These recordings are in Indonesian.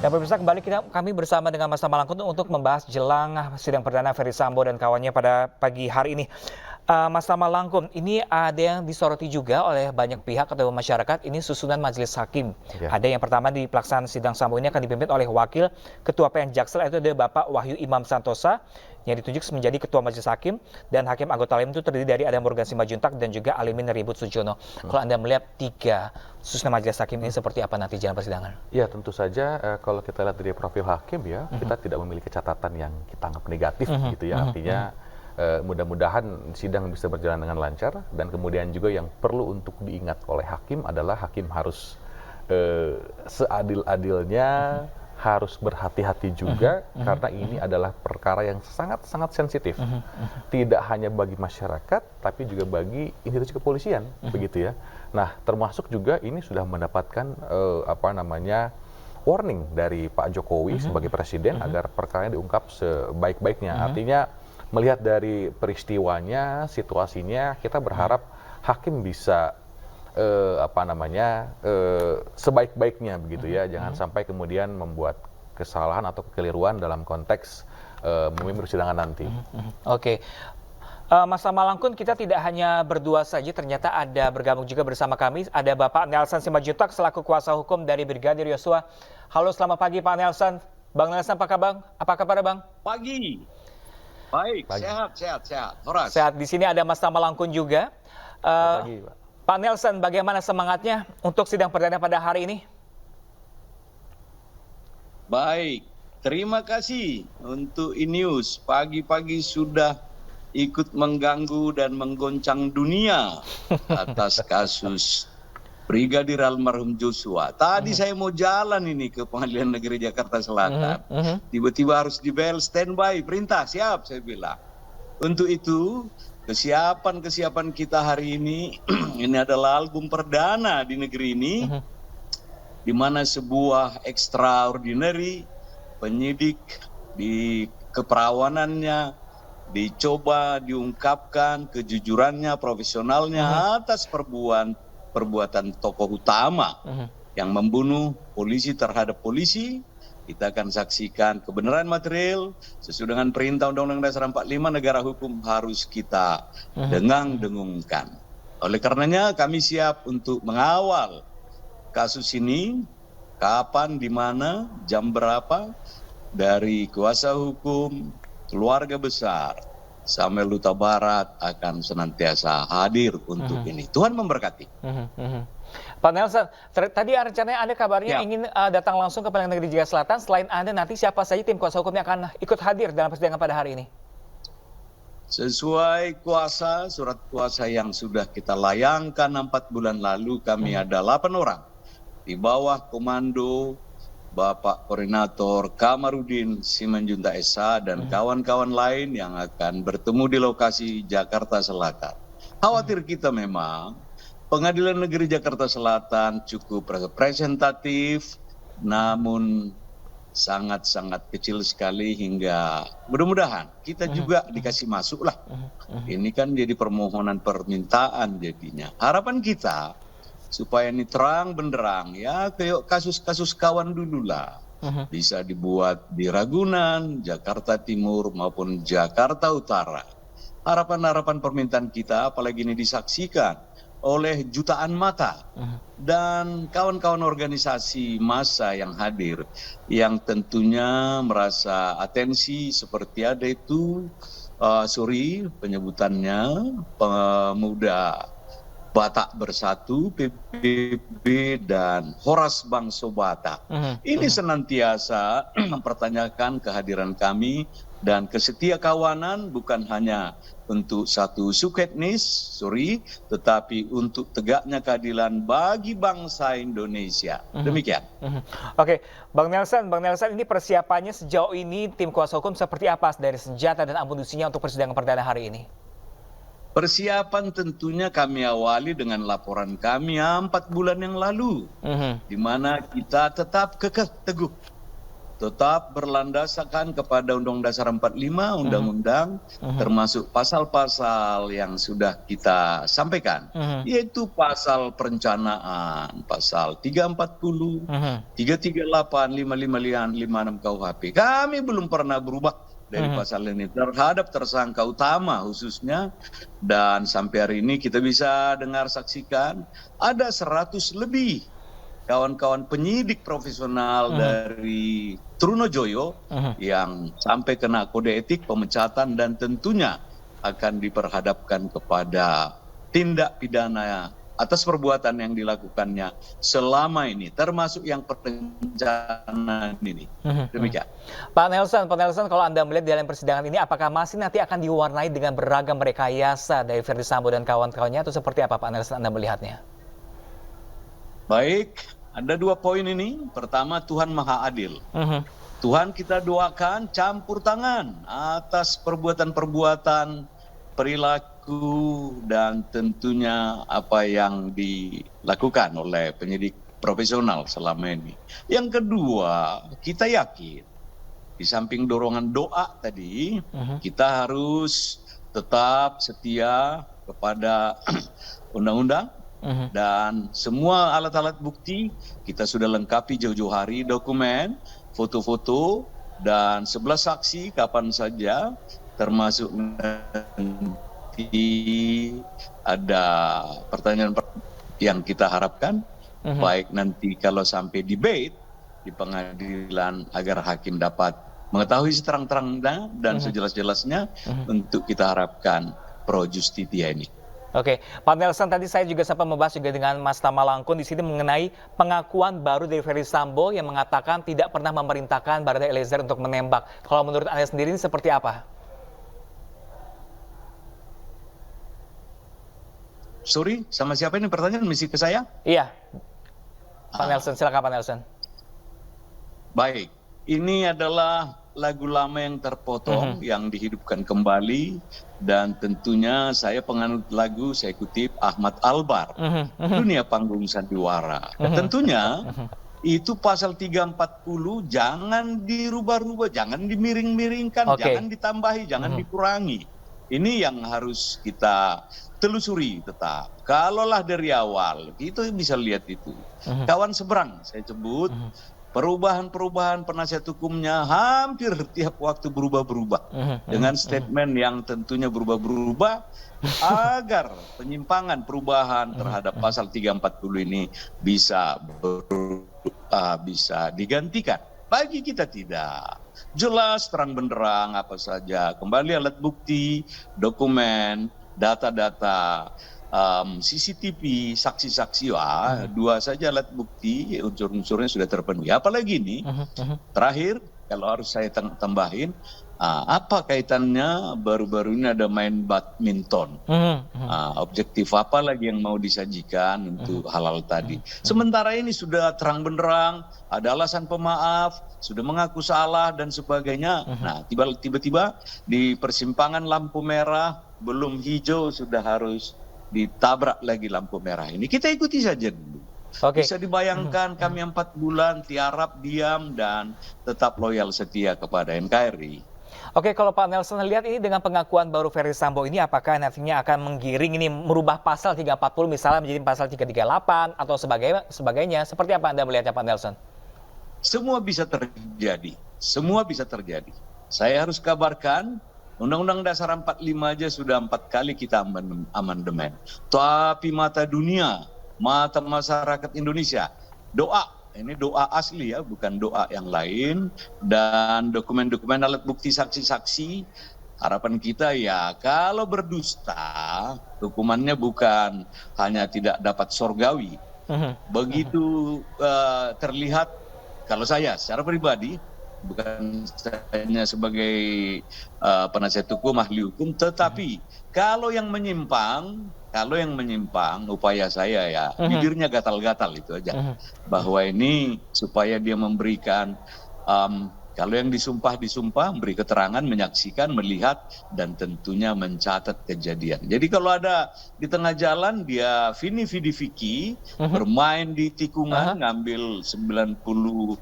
Dan pemirsa kembali kami bersama dengan Mas Tama Langkun untuk membahas jelang sidang perdana Ferdy Sambo dan kawannya pada pagi hari ini. Mas Tama Langkun, ini ada yang disoroti juga oleh banyak pihak atau masyarakat, ini susunan majelis hakim. Ya. Ada yang pertama di pelaksanaan sidang Sambo ini akan dipimpin oleh Wakil Ketua PN Jaksel, itu ada Bapak Wahyu Imam Santosa, yang ditunjuk menjadi Ketua Majelis Hakim, dan hakim anggota lain itu terdiri dari Adam Morgan Simanjuntak dan juga Alimin Ribut Sujono. Kalau Anda melihat tiga susunan majelis hakim ini seperti apa nanti jalan persidangan? Ya, tentu saja kalau kita lihat dari profil hakim ya, kita tidak memiliki catatan yang kita anggap negatif gitu ya. Artinya mudah-mudahan sidang bisa berjalan dengan lancar, dan kemudian juga yang perlu untuk diingat oleh hakim adalah hakim harus seadil-adilnya, harus berhati-hati juga, karena ini adalah perkara yang sangat-sangat sensitif. Tidak hanya bagi masyarakat, tapi juga bagi institusi kepolisian, begitu ya. Nah, termasuk juga ini sudah mendapatkan warning dari Pak Jokowi sebagai presiden agar perkaranya diungkap sebaik-baiknya. Artinya melihat dari peristiwanya, situasinya, kita berharap hakim bisa sebaik-baiknya begitu ya. Jangan sampai kemudian membuat kesalahan atau kekeliruan dalam konteks memimpin persidangan nanti. Oke. Mas Tama Langkun, kita tidak hanya berdua saja, ternyata ada bergabung juga bersama kami, ada Bapak Nelson Simanjuntak selaku kuasa hukum dari Brigadir Yosua. Halo, selamat pagi Pak Nelson. Bang Nelson, apa kabar? Apa kabar, Bang? Pagi. Baik, Pagi. sehat. Horas. Sehat. Di sini ada Mas Tama Langkun juga. Selamat pagi, Pak. Pak Nelson, bagaimana semangatnya untuk sidang perdana pada hari ini? Baik, terima kasih untuk Inews. Pagi-pagi sudah ikut mengganggu dan menggoncang dunia atas kasus Brigadir almarhum Joshua. Tadi saya mau jalan ini ke Pengadilan Negeri Jakarta Selatan. Tiba-tiba harus di bel, standby, perintah, siap, saya bilang. Untuk itu, kesiapan kita hari ini, ini adalah album perdana di negeri ini, di mana sebuah extraordinary penyidik di keperawanannya dicoba diungkapkan kejujurannya, profesionalnya atas perbuatan tokoh utama yang membunuh polisi terhadap polisi. Kita akan saksikan kebenaran material sesuai dengan perintah Undang-Undang Dasar 45, negara hukum harus kita dengung-dengungkan. Oleh karenanya kami siap untuk mengawal kasus ini, kapan, di mana, jam berapa, dari kuasa hukum, keluarga besar, sampai Luta Barat akan senantiasa hadir untuk ini. Tuhan memberkati. Pak Nelson, tadi rencananya Anda kabarnya ingin datang langsung ke Pengadilan Negeri Jakarta Selatan. Selain Anda, nanti siapa saja tim kuasa hukum yang akan ikut hadir dalam persidangan pada hari ini? Sesuai surat kuasa yang sudah kita layangkan 4 bulan lalu, kami ada 8 orang di bawah komando Bapak Koordinator Kamarudin Simanjuntak SH dan kawan-kawan lain yang akan bertemu di lokasi Jakarta Selatan. Khawatir kita memang Pengadilan Negeri Jakarta Selatan cukup representatif, namun sangat-sangat kecil sekali, hingga mudah-mudahan kita juga dikasih masuk lah. Ini kan jadi permohonan permintaan jadinya. Harapan kita supaya ini terang benderang ya, kayak kasus-kasus kawan dulu lah. Bisa dibuat di Ragunan, Jakarta Timur maupun Jakarta Utara. Harapan-harapan permintaan kita, apalagi ini disaksikan oleh jutaan mata dan kawan-kawan organisasi massa yang hadir, yang tentunya merasa atensi seperti ada itu penyebutannya Pemuda Batak Bersatu, PBB, dan Horas Bangso Batak. Ini senantiasa mempertanyakan kehadiran kami dan kesetia kawanan, bukan hanya untuk satu suku etnis, tetapi untuk tegaknya keadilan bagi bangsa Indonesia. Demikian. Oke, Bang Nelson, ini persiapannya sejauh ini tim kuasa hukum seperti apa dari senjata dan amunisinya untuk persidangan perdana hari ini? Persiapan tentunya kami awali dengan laporan kami 4 bulan yang lalu, di mana kita tetap kekeh teguh tetap berlandaskan kepada Undang-Undang Dasar 45, undang-undang, termasuk pasal-pasal yang sudah kita sampaikan, yaitu pasal perencanaan, pasal 340, 338, 555, 56 KUHP. Kami belum pernah berubah dari pasal ini terhadap tersangka utama khususnya, dan sampai hari ini kita bisa dengar saksikan ada 100 lebih kawan-kawan penyidik profesional dari Trunojoyo yang sampai kena kode etik, pemecatan, dan tentunya akan diperhadapkan kepada tindak pidana atas perbuatan yang dilakukannya selama ini, termasuk yang perencanaan ini. Demikian. Pak Nelson, kalau Anda melihat dalam persidangan ini, apakah masih nanti akan diwarnai dengan beragam rekayasa dari Verdi Sambo dan kawan-kawannya, atau seperti apa Pak Nelson Anda melihatnya? Baik, ada 2 poin ini. Pertama, Tuhan Maha Adil. Tuhan kita doakan campur tangan atas perbuatan-perbuatan, perilaku, dan tentunya apa yang dilakukan oleh penyidik profesional selama ini. Yang kedua, kita yakin di samping dorongan doa tadi, kita harus tetap setia kepada undang-undang. Dan semua alat-alat bukti kita sudah lengkapi jauh-jauh hari, dokumen, foto-foto, dan 11 saksi kapan saja, termasuk nanti ada pertanyaan yang kita harapkan, baik nanti kalau sampai debate di pengadilan, agar hakim dapat mengetahui seterang-terangnya dan sejelas-jelasnya, untuk kita harapkan pro justitia ini. Oke, Pak Nelson, tadi saya juga sempat membahas juga dengan Mas Tama Langkun di sini mengenai pengakuan baru dari Verdi Sambo yang mengatakan tidak pernah memerintahkan Barada Eliezer untuk menembak. Kalau menurut Anda sendiri ini seperti apa? Sorry, sama siapa ini pertanyaan? Misi ke saya? Iya, Pak Nelson, silakan Pak Nelson. Baik, ini adalah lagu lama yang terpotong, yang dihidupkan kembali, dan tentunya saya penganut lagu, saya kutip Ahmad Albar, dunia panggung sandiwara. Tentunya itu pasal 340 jangan dirubah-rubah, jangan dimiring-miringkan, jangan ditambahi, jangan dikurangi. Ini yang harus kita telusuri tetap. Kalaulah dari awal, kita bisa lihat itu. Kawan seberang, saya sebut, perubahan-perubahan penasihat hukumnya hampir tiap waktu berubah-berubah. Dengan statement yang tentunya berubah-berubah, agar penyimpangan perubahan terhadap pasal 340 ini bisa digantikan. Bagi kita tidak. Jelas terang benderang apa saja. Kembali alat bukti, dokumen, data-data, CCTV, saksi-saksi, dua saja alat bukti, unsur-unsurnya sudah terpenuhi. Apalagi ini, terakhir, kalau harus saya tambahin, apa kaitannya baru-baru ini ada main badminton? Objektif apa lagi yang mau disajikan untuk hal-hal tadi? Sementara ini sudah terang benderang, ada alasan pemaaf, sudah mengaku salah dan sebagainya. Nah, tiba-tiba di persimpangan lampu merah, belum hijau sudah harus ditabrak lagi lampu merah ini. Kita ikuti saja dulu. Bisa dibayangkan kami 4 bulan tiarap, diam, dan tetap loyal setia kepada NKRI. Oke, kalau Pak Nelson lihat ini dengan pengakuan baru Verdi Sambo ini, apakah nantinya akan menggiring ini merubah pasal 340 misalnya menjadi pasal 338 atau sebagainya? Seperti apa Anda melihatnya Pak Nelson? Semua bisa terjadi. Semua bisa terjadi. Saya harus kabarkan, Undang-Undang Dasar 45 aja sudah 4 kali kita amandemen. Tapi mata dunia, mata masyarakat Indonesia, doa, ini doa asli ya, bukan doa yang lain, dan dokumen-dokumen alat bukti saksi-saksi, harapan kita ya kalau berdusta, hukumannya bukan hanya tidak dapat surgawi. Begitu terlihat, kalau saya secara pribadi, bukan hanya sebagai penasihat hukum, ahli hukum, tetapi kalau yang menyimpang, upaya saya ya, bibirnya gatal-gatal itu aja. Bahwa ini supaya dia memberikan, kalau yang disumpah, memberi keterangan, menyaksikan, melihat, dan tentunya mencatat kejadian. Jadi kalau ada di tengah jalan, dia vidi-vidi bermain di tikungan, ngambil 90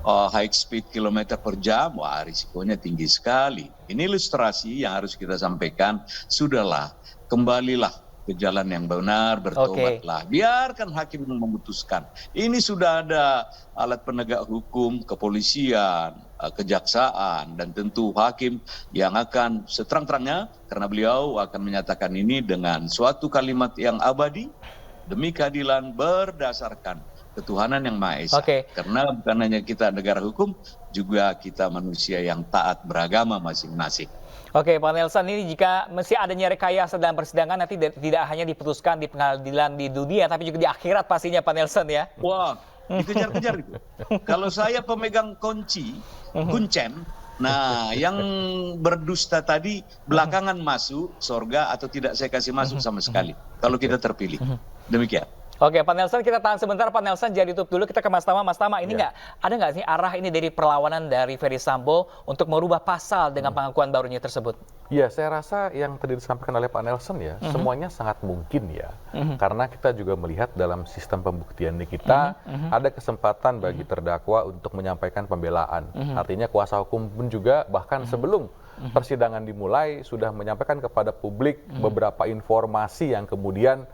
high speed kilometer per jam, wah risikonya tinggi sekali. Ini ilustrasi yang harus kita sampaikan, sudahlah, kembalilah ke jalan yang benar, bertobatlah. Biarkan hakim memutuskan. Ini sudah ada alat penegak hukum, kepolisian, kejaksaan, dan tentu hakim yang akan seterang-terangnya, karena beliau akan menyatakan ini dengan suatu kalimat yang abadi, demi keadilan berdasarkan ketuhanan yang Maha Esa. Karena bukan hanya kita negara hukum, juga kita manusia yang taat beragama masing-masing. Oke, Pak Nelson, ini jika mesti adanya rekayasa dalam persidangan nanti tidak hanya diputuskan di pengadilan di dunia, tapi juga di akhirat pastinya, Pak Nelson ya. Wah, dikejar-kejar itu. Kalau saya pemegang kunci, kuncen, nah yang berdusta tadi belakangan masuk surga atau tidak saya kasih masuk sama sekali. Kalau kita terpilih. Demikian. Oke, Pak Nelson, kita tahan sebentar. Pak Nelson, jadi tutup dulu. Kita ke Mas Tama. Mas Tama, ini ada nggak sih arah ini dari perlawanan dari Ferdy Sambo untuk merubah pasal dengan pengakuan barunya tersebut? Ya, saya rasa yang tadi disampaikan oleh Pak Nelson ya, semuanya sangat mungkin ya. Karena kita juga melihat dalam sistem pembuktian di kita, ada kesempatan bagi terdakwa untuk menyampaikan pembelaan. Artinya kuasa hukum pun juga bahkan sebelum persidangan dimulai sudah menyampaikan kepada publik beberapa informasi yang kemudian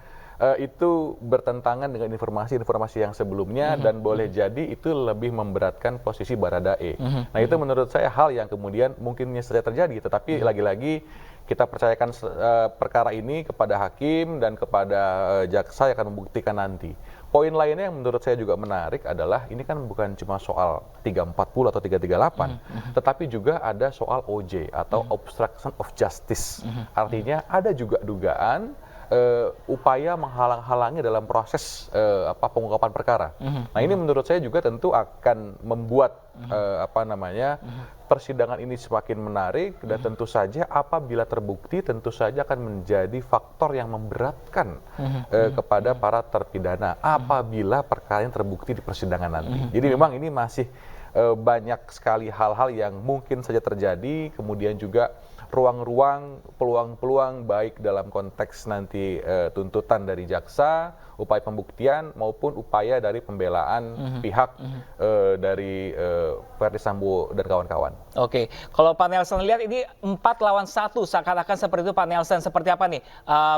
itu bertentangan dengan informasi-informasi yang sebelumnya dan boleh jadi itu lebih memberatkan posisi Baradae. Nah itu menurut saya hal yang kemudian mungkinnya saja terjadi, tetapi lagi-lagi kita percayakan perkara ini kepada hakim dan kepada jaksa yang akan membuktikan nanti. Poin lainnya yang menurut saya juga menarik adalah ini kan bukan cuma soal 340 atau 338, tetapi juga ada soal OJ atau obstruction of justice. Artinya ada juga dugaan upaya menghalang-halangi dalam proses pengungkapan perkara. Nah ini menurut saya juga tentu akan membuat persidangan ini semakin menarik dan tentu saja apabila terbukti tentu saja akan menjadi faktor yang memberatkan kepada para terpidana apabila perkara yang terbukti di persidangan nanti. Jadi memang ini masih banyak sekali hal-hal yang mungkin saja terjadi, kemudian juga ruang-ruang, peluang-peluang baik dalam konteks nanti tuntutan dari jaksa, upaya pembuktian maupun upaya dari pembelaan pihak dari Ferdy Sambo dan kawan-kawan. Oke, kalau Pak Nelson lihat ini 4 lawan 1, seakan-akan seperti itu Pak Nelson. Seperti apa nih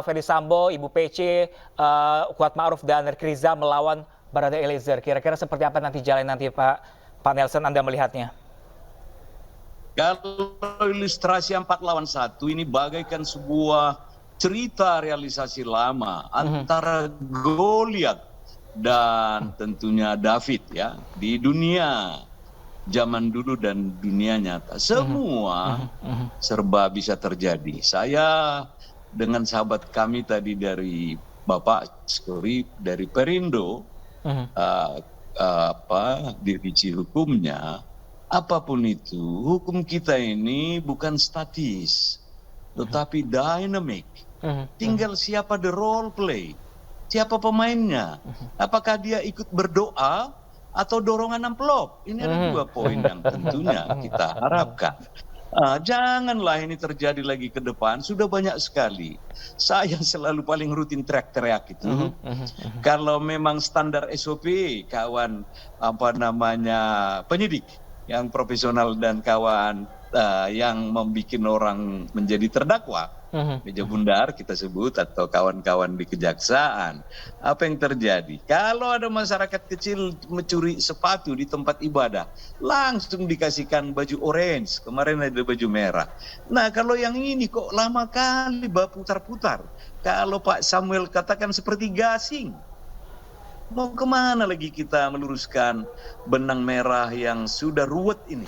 Ferdy Sambo, Ibu PC, Kuat Ma'ruf dan Ricky Rizal melawan Barada Eliezer. Kira-kira seperti apa nanti jalan nanti Pak Nelson Anda melihatnya? Kalau ilustrasi 4 lawan 1 ini bagaikan sebuah cerita realisasi lama antara Goliat dan tentunya David ya. Di dunia zaman dulu dan dunia nyata semua serba bisa terjadi. Saya dengan sahabat kami tadi dari Bapak Skori dari Perindo, divisi hukumnya, apapun itu, hukum kita ini bukan statis, tetapi dynamic. Tinggal siapa the role play, siapa pemainnya. Apakah dia ikut berdoa atau dorongan amplop? Ini ada 2 poin yang tentunya kita harapkan. Janganlah ini terjadi lagi ke depan, sudah banyak sekali. Saya selalu paling rutin teriak-teriak itu. Kalau memang standar SOP, kawan penyidik yang profesional dan kawan yang membuat orang menjadi terdakwa, meja bundar kita sebut atau kawan-kawan di kejaksaan, apa yang terjadi? Kalau ada masyarakat kecil mencuri sepatu di tempat ibadah, langsung dikasihkan baju orange, kemarin ada baju merah. Nah kalau yang ini kok lama kali putar-putar, kalau Pak Samuel katakan seperti gasing. Mau kemana lagi kita meluruskan benang merah yang sudah ruwet ini?